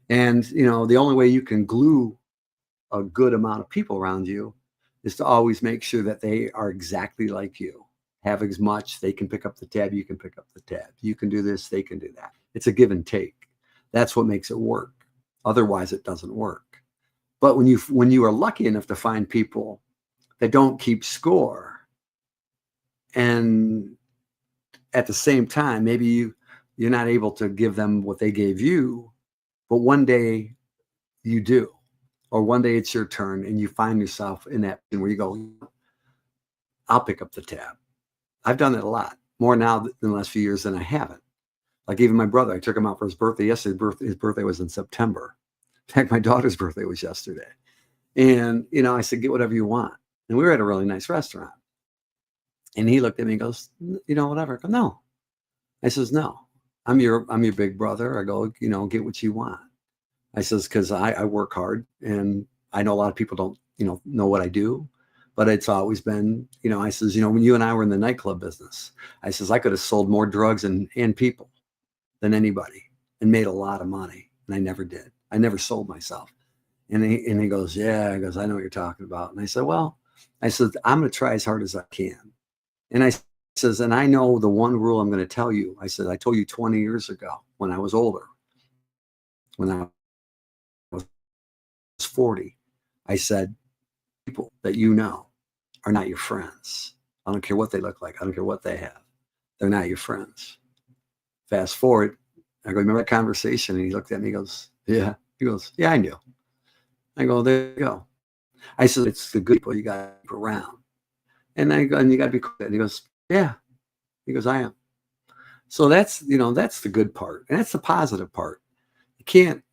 And, the only way you can glue a good amount of people around you is to always make sure that they are exactly like you. Have as much, they can pick up the tab, you can pick up the tab. You can do this, they can do that. It's a give and take. That's what makes it work. Otherwise, it doesn't work. But when you are lucky enough to find people that don't keep score, and at the same time, maybe you're not able to give them what they gave you, but one day you do, or one day it's your turn and you find yourself in that where you go, I'll pick up the tab. I've done it a lot more now in the last few years than I haven't. Like even my brother, I took him out for his birthday yesterday. His birthday was in September. In fact, my daughter's birthday was yesterday. And, I said, get whatever you want. And we were at a really nice restaurant. And he looked at me and goes, whatever. I go, no. I says, no, I'm your big brother. I go, get what you want. I says, because I work hard, and I know a lot of people don't, know what I do, but it's always been, I says, when you and I were in the nightclub business, I says, I could have sold more drugs and people than anybody and made a lot of money. And I never did. I never sold myself. And he goes, yeah, I know what you're talking about. And I said, well, I'm going to try as hard as I can. And I says, and I know the one rule I'm going to tell you. I said, I told you 20 years ago when I was older, when I was 40, I said, people that are not your friends. I don't care what they look like. I don't care what they have. They're not your friends. Fast forward, I go, remember that conversation? And he looked at me, he goes, yeah. He goes, yeah, I knew. I go, there you go. I said, it's the good people you got to keep around. And I go, and you got to be cool. And he goes, yeah. He goes, I am. So that's the good part. And that's the positive part. You can't,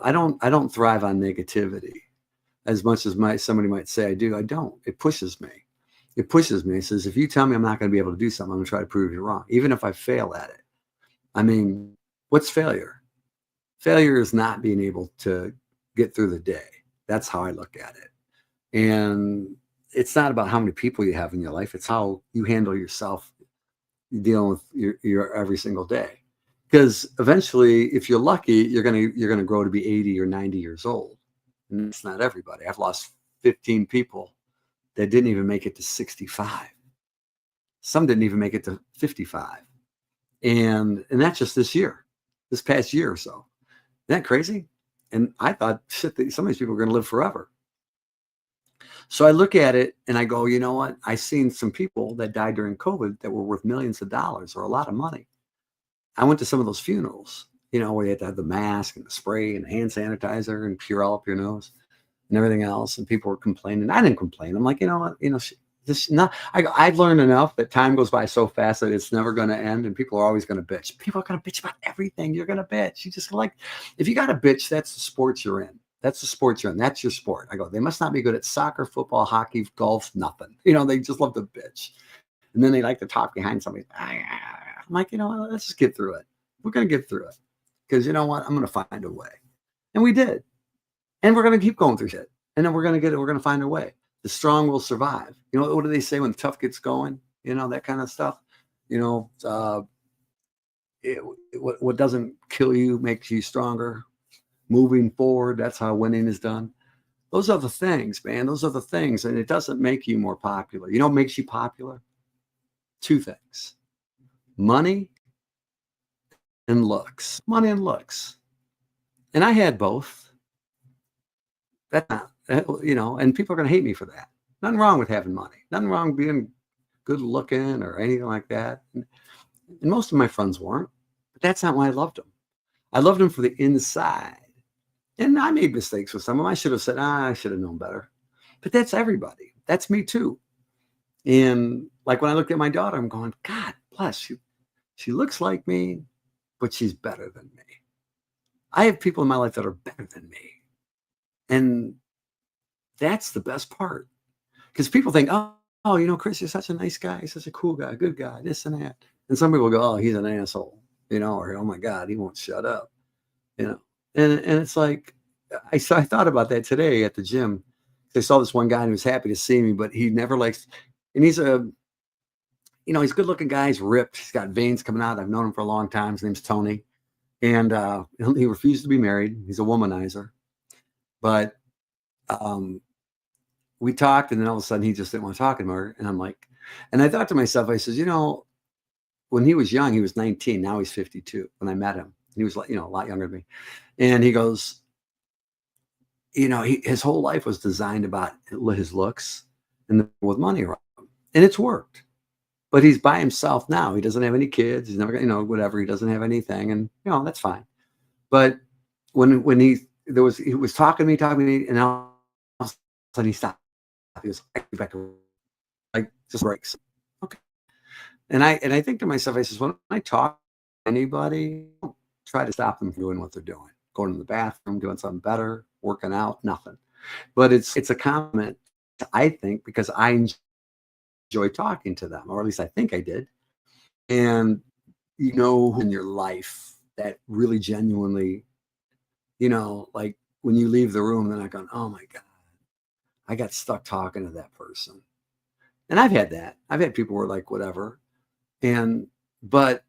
I don't thrive on negativity as much as somebody might say I do. I don't. It pushes me. It says, if you tell me I'm not going to be able to do something, I'm going to try to prove you wrong, even if I fail at it. I mean, what's failure? Failure is not being able to get through the day. That's how I look at it. And it's not about how many people you have in your life. It's how you handle yourself dealing with your every single day. Because eventually, if you're lucky, you're gonna grow to be 80 or 90 years old. And it's not everybody. I've lost 15 people that didn't even make it to 65. Some didn't even make it to 55. And that's just this past year or so. Isn't that crazy? And I thought, shit, some of these people are going to live forever. So I look at it and I go, you know what? I seen some people that died during COVID that were worth millions of dollars or a lot of money. I went to some of those funerals, where you had to have the mask and the spray and the hand sanitizer and Purell up your nose and everything else. And people were complaining. I didn't complain. I'm like, you know what? This not. I've learned enough that time goes by so fast that it's never going to end, and people are always going to bitch. People are going to bitch about everything. You're going to bitch. You just if you got to bitch, that's the sport you're in. That's the sport you're in. That's your sport. I go, they must not be good at soccer, football, hockey, golf, nothing. They just love to bitch. And then they like to talk behind somebody. I'm like, let's just get through it. We're going to get through it. Because you know what? I'm going to find a way. And we did. And we're going to keep going through shit. And then we're going to find a way. The strong will survive. What do they say when the tough gets going? That kind of stuff. What doesn't kill you makes you stronger. Moving forward, that's how winning is done. Those are the things, man. Those are the things. And it doesn't make you more popular. You know what makes you popular? Two things. Money and looks. Money and looks. And I had both. That's not, and people are going to hate me for that. Nothing wrong with having money. Nothing wrong being good looking or anything like that. And most of my friends weren't. But that's not why I loved them. I loved them for the inside. And I made mistakes with some of them. I should have said, I should have known better. But that's everybody. That's me too. And like when I looked at my daughter, I'm going, God bless you. She looks like me, but she's better than me. I have people in my life that are better than me. And that's the best part. Because people think, Chris, you're such a nice guy. He's such a cool guy, good guy, this and that. And some people go, oh, he's an asshole, or oh my God, he won't shut up, And it's like, I thought about that today at the gym. I saw this one guy who was happy to see me, but he never likes, and he's a good looking guy. He's ripped. He's got veins coming out. I've known him for a long time. His name's Tony. And he refused to be married. He's a womanizer. But we talked, and then all of a sudden he just didn't want to talk anymore. And I'm like, and I thought to myself, I said, when he was young, he was 19. Now he's 52 when I met him. He was a lot younger than me. And he goes, his whole life was designed about his looks and with money around him. And it's worked. But he's by himself now. He doesn't have any kids. He's never, whatever. He doesn't have anything. And, that's fine. But when he was talking to me, and all of a sudden he stopped. He was back to just breaks. Okay. And I think to myself, I says, when I talk to anybody, try to stop them from doing what they're doing. Going to the bathroom, doing something better, working out, nothing. But it's a compliment, I think, because I enjoy talking to them, or at least I think I did. And in your life that really genuinely, like when you leave the room, they're not going, oh my God, I got stuck talking to that person. And I've had that. I've had people who are like, whatever. But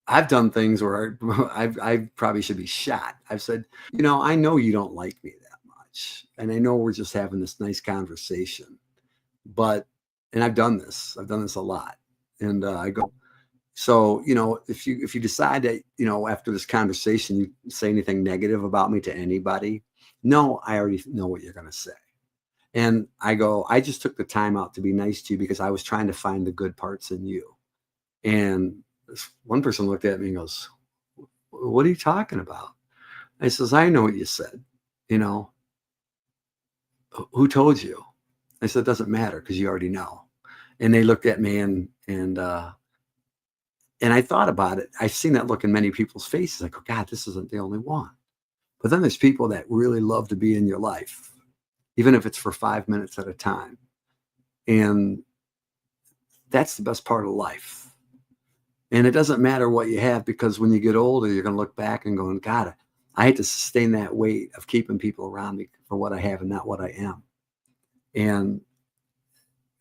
I've done things where I probably should be shot. I've said, I know you don't like me that much. And I know we're just having this nice conversation. And I've done this a lot. And I go, so, if you decide that, after this conversation, you say anything negative about me to anybody, no, I already know what you're going to say. And I go, I just took the time out to be nice to you because I was trying to find the good parts in you. And this one person looked at me and goes, what are you talking about? I says, I know what you said. Who told you? I said, it doesn't matter because you already know. And they looked at me and I thought about it. I've seen that look in many people's faces. I go, God, this isn't the only one. But then there's people that really love to be in your life, even if it's for 5 minutes at a time. And that's the best part of life. And it doesn't matter what you have, because when you get older, you're going to look back and go, God, I had to sustain that weight of keeping people around me for what I have and not what I am. And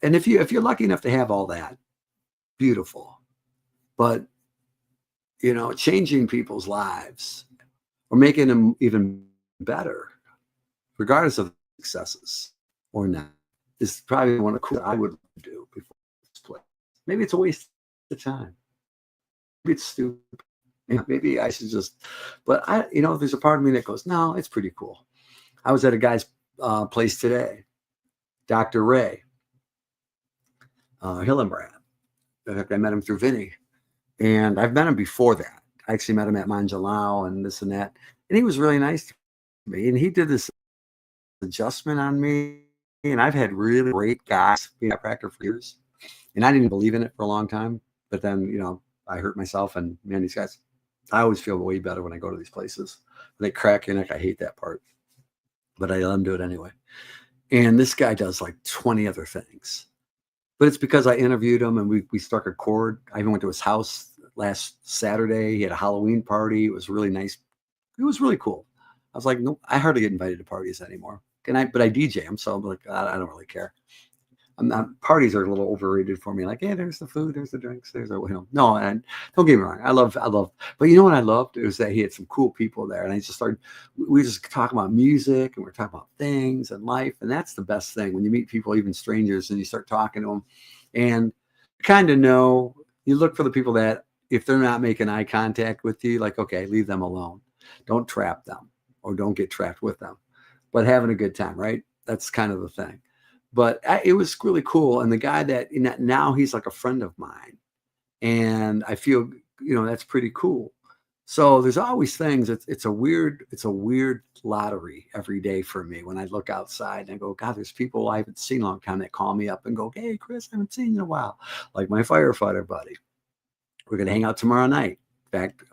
if you're lucky enough to have all that, beautiful. But changing people's lives or making them even better, regardless of successes or not, is probably one of the cool I would do before this place. Maybe it's a waste of time. Maybe it's stupid. Maybe I should just, but there's a part of me that goes, no, it's pretty cool. I was at a guy's place today, Dr. Ray Hillenbrand. In fact, I met him through Vinny, and I've met him before that. I actually met him at Manjalao and this and that, and he was really nice to me. And he did this adjustment on me, and I've had really great guys being a chiropractor for years, and I didn't believe in it for a long time. But then, I hurt myself, and man, these guys, I always feel way better when I go to these places. When they crack your neck, I hate that part, but I let them do it anyway. And this guy does like 20 other things, but it's because I interviewed him and we struck a chord. I even went to his house last Saturday. He had a Halloween party. It was really nice. It was really cool. I was like, no, I hardly get invited to parties anymore. But I DJ them, so I'm like, I don't really care. Parties are a little overrated for me. Like, hey, there's the food, there's the drinks, no, and don't get me wrong, I love, but you know what I loved is that he had some cool people there, and I just started. We just talking about music, and we're talking about things and life, and that's the best thing when you meet people, even strangers, and you start talking to them, and you kind of know. You look for the people that if they're not making eye contact with you, like, okay, leave them alone. Don't trap them, or don't get trapped with them, but having a good time, right? That's kind of the thing. But it was really cool. And the guy that now he's like a friend of mine. And I feel, that's pretty cool. So there's always things. It's a weird lottery every day for me when I look outside and I go, God, there's people I haven't seen in a long time that call me up and go, hey, Chris, I haven't seen you in a while. Like my firefighter buddy. We're going to hang out tomorrow night. In fact,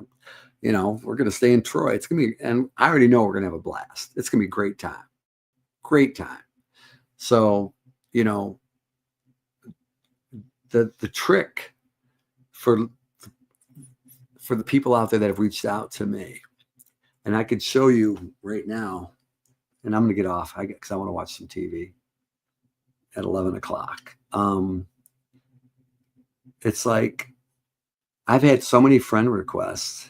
we're going to stay in Troy. It's going to be, and I already know we're going to have a blast. It's going to be a great time. Great time. So, the trick for the people out there that have reached out to me, and I could show you right now, and I'm going to get off because I want to watch some TV at 11 o'clock. It's like I've had so many friend requests.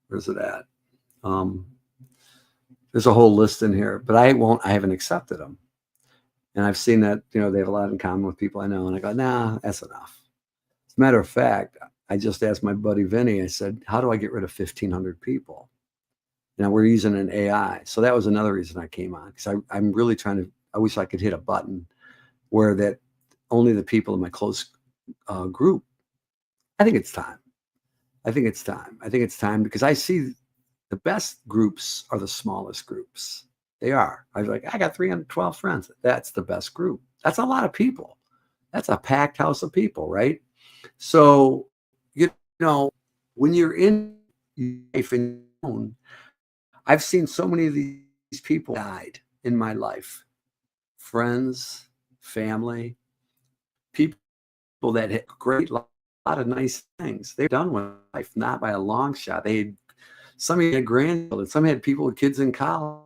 Where's it at? There's a whole list in here, but I haven't accepted them. And I've seen that, they have a lot in common with people I know. And I go, nah, that's enough. As a matter of fact, I just asked my buddy Vinny, I said, how do I get rid of 1,500 people? We're using an AI. So that was another reason I came on, because I'm really I wish I could hit a button where that only the people in my close group. I think it's time. I think it's time because I see the best groups are the smallest groups. They are. I was like, I got 312 friends. That's the best group. That's a lot of people. That's a packed house of people, right? So, when you're in life and I've seen so many of these people died in my life. Friends, family, people that had great life. A lot of nice things. They've done with life, not by a long shot. Some had grandchildren, some had people with kids in college.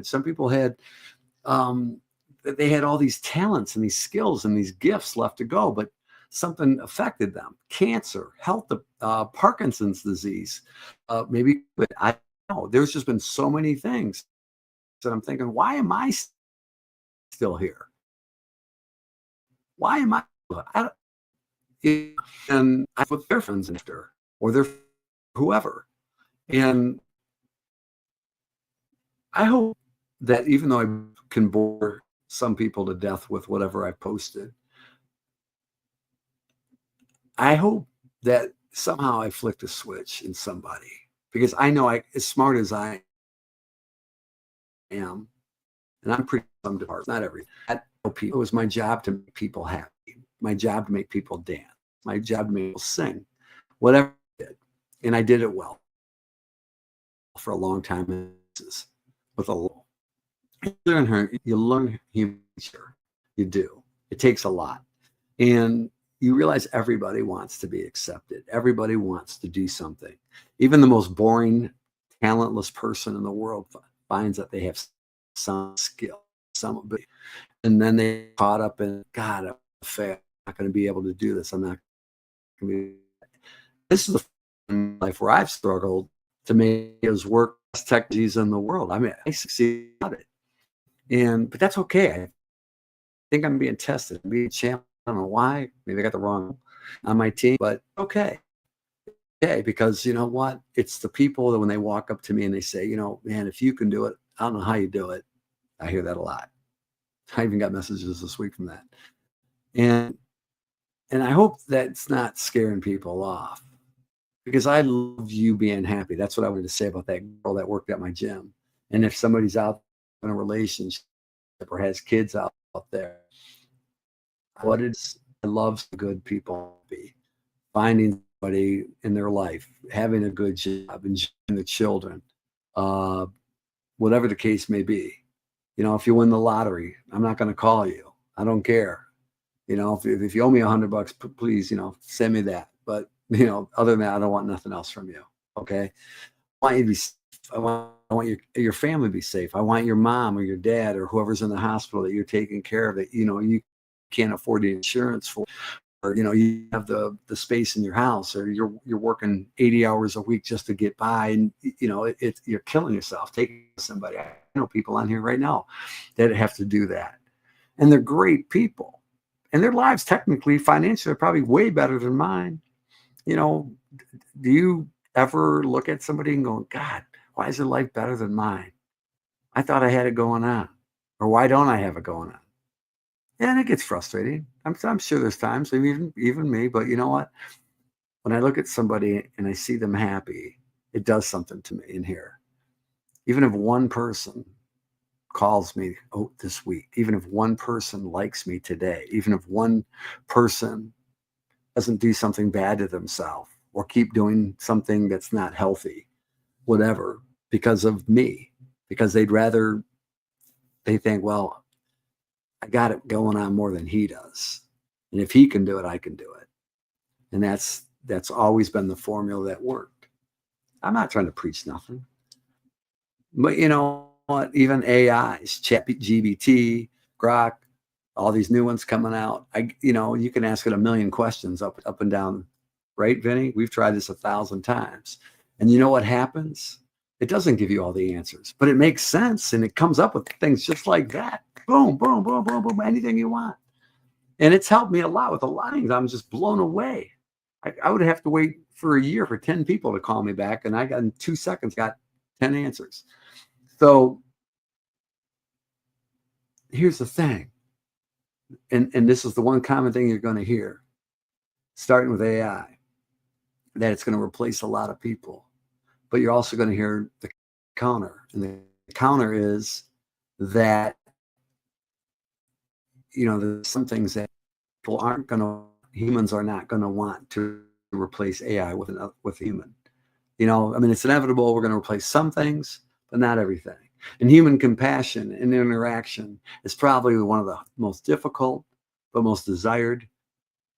Some people had, they had all these talents and these skills and these gifts left to go, but something affected them. Cancer, health, Parkinson's disease, maybe. But I don't know. There's just been so many things that I'm thinking, why am I still here? Why am I? And I put their friends after, or their whoever. And I hope that even though I can bore some people to death with whatever I posted, I hope that somehow I flicked a switch in somebody, because I know as smart as I am, and I'm pretty some departments, not every. It was my job to make people happy. My job to make people dance. My job to make people sing. Whatever I did. And I did it well for a long time. With a little. You learn human nature. You do. It takes a lot. And you realize everybody wants to be accepted. Everybody wants to do something. Even the most boring talentless person in the world finds that they have some skill, some ability, and then they caught up in, God, I'm not going to be able to do this. I'm not going to be. This is the life where I've struggled to make those work technologies in the world. I mean, I succeed at it, but that's okay. I think I'm being tested, I'm being challenged. I don't know why. Maybe I got the wrong on my team, but okay. Okay, because you know what? It's the people that when they walk up to me and they say, man, if you can do it, I don't know how you do it. I hear that a lot. I even got messages this week from that. And I hope that's not scaring people off, because I love you being happy. That's what I wanted to say about that girl that worked at my gym. And if somebody's out in a relationship or has kids out there, what is, I love good people be finding somebody in their life, having a good job, enjoying the children, whatever the case may be. If you win the lottery, I'm not going to call you. I don't care. If you owe me $100, please, send me that. But, other than that, I don't want nothing else from you. Okay. I want you to be safe. I want your family to be safe. I want your mom or your dad or whoever's in the hospital that you're taking care of, that, you can't afford the insurance for, or, you have the space in your house, or you're working 80 hours a week just to get by. And, you're killing yourself taking somebody. I know people on here right now that have to do that. And they're great people. And their lives technically, financially, are probably way better than mine. Do you ever look at somebody and go, God, why is their life better than mine? I thought I had it going on. Or why don't I have it going on? And it gets frustrating. I'm sure there's times, even me, but you know what? When I look at somebody and I see them happy, it does something to me in here. Even if one person calls me this week, even if one person likes me today, even if one person doesn't do something bad to themselves or keep doing something that's not healthy, whatever, because of me, because they think, well, I got it going on more than he does. And if he can do it, I can do it. And that's always been the formula that worked. I'm not trying to preach nothing. But you know what? Even AIs, ChatGPT, Grok, all these new ones coming out. You can ask it a million questions up and down, right, Vinny? We've tried this 1,000 times. And you know what happens? It doesn't give you all the answers, but it makes sense, and it comes up with things just like that. Boom, boom, boom, boom, boom, anything you want. And it's helped me a lot with the lines. I'm just blown away. I would have to wait for a year for 10 people to call me back, and I got in 2 seconds, got 10 answers. So here's the thing. And this is the one common thing you're going to hear, starting with AI, that it's going to replace a lot of people. But you're also going to hear the counter. And the counter is that, there's some things that humans are not going to want to replace AI with a human. It's inevitable. We're going to replace some things, but not everything. And human compassion and interaction is probably one of the most difficult, but most desired.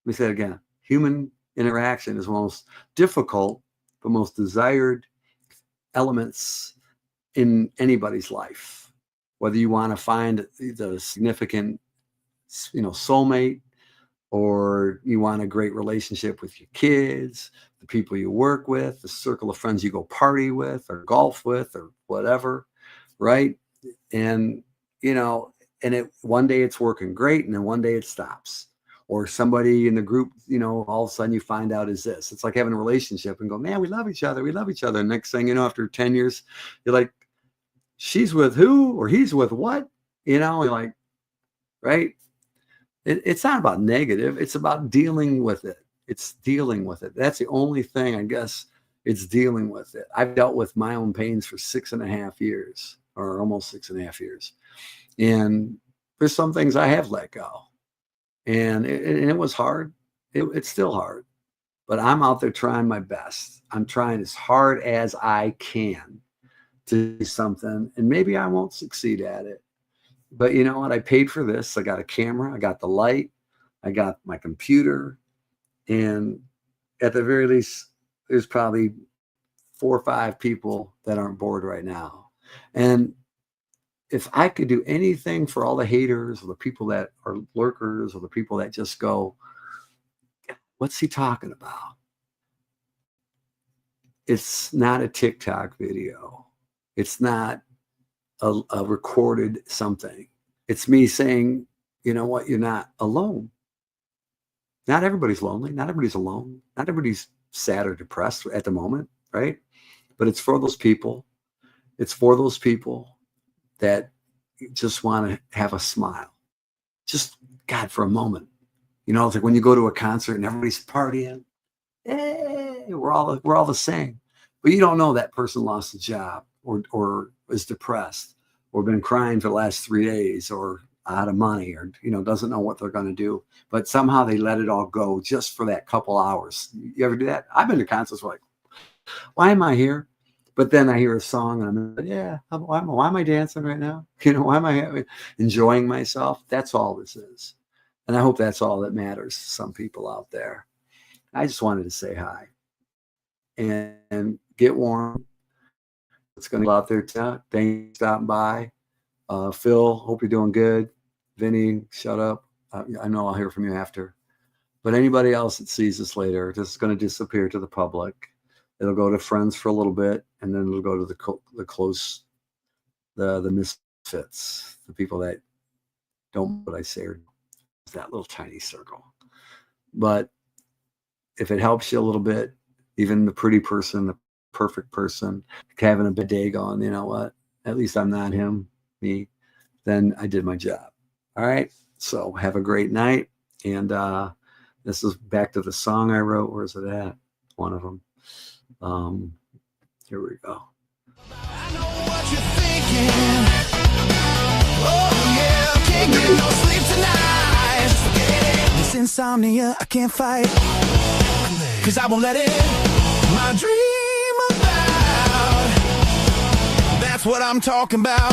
Let me say it again. Human interaction is one of the most difficult, but most desired elements in anybody's life. Whether you want to find the significant, soulmate, or you want a great relationship with your kids, the people you work with, the circle of friends you go party with or golf with or whatever, right? And, one day it's working great, and then one day it stops. Or somebody in the group, all of a sudden you find out is this. It's like having a relationship and go, man, we love each other. We love each other. And next thing you know, after 10 years, you're like, she's with who? Or he's with what? You're like, right? It's not about negative. It's about dealing with it. It's dealing with it. That's the only thing, I guess, it's dealing with it. I've dealt with my own pains for 6.5 years, or almost 6.5 years. And there's some things I have let go. And it was hard. It's still hard. But I'm out there trying my best. I'm trying as hard as I can to do something. And maybe I won't succeed at it. But you know what? I paid for this. I got a camera. I got the light. I got my computer. And at the very least, there's probably 4 or 5 people that aren't bored right now. And if I could do anything for all the haters or the people that are lurkers or the people that just go, what's he talking about? It's not a TikTok video. It's not a recorded something. It's me saying, you know what? You're not alone. Not everybody's lonely. Not everybody's alone. Not everybody's sad or depressed at the moment, right? But it's for those people. It's for those people that just want to have a smile. Just, God, for a moment. You know, it's like when you go to a concert and everybody's partying. Hey, we're all the same. But you don't know that person lost a job or is depressed or been crying for the last 3 days or out of money or, you know, doesn't know what they're going to do. But somehow they let it all go just for that couple hours. You ever do that? I've been to concerts where like, why am I here? But then I hear a song and I'm like, yeah, why am I dancing right now? You know, why am I enjoying myself? That's all this is. And I hope that's all that matters to some people out there. I just wanted to say hi and get warm. It's going to go out there. Thanks for stopping by. Phil, hope you're doing good. Vinny, shut up. I know I'll hear from you after. But anybody else that sees this later, this is going to disappear to the public. It'll go to friends for a little bit, and then it'll go to the close, the misfits, the people that don't what I say, or that little tiny circle. But if it helps you a little bit, even the pretty person, the perfect person, having a bad day going, you know what? At least I'm not him, me. Then I did my job. All right. So have a great night. And this is back to the song I wrote. Where's it at? One of them. Here we go. I know what you're thinking. Oh yeah, can't get no sleep tonight. This insomnia I can't fight, 'cause I won't let it. My dream about, that's what I'm talking about.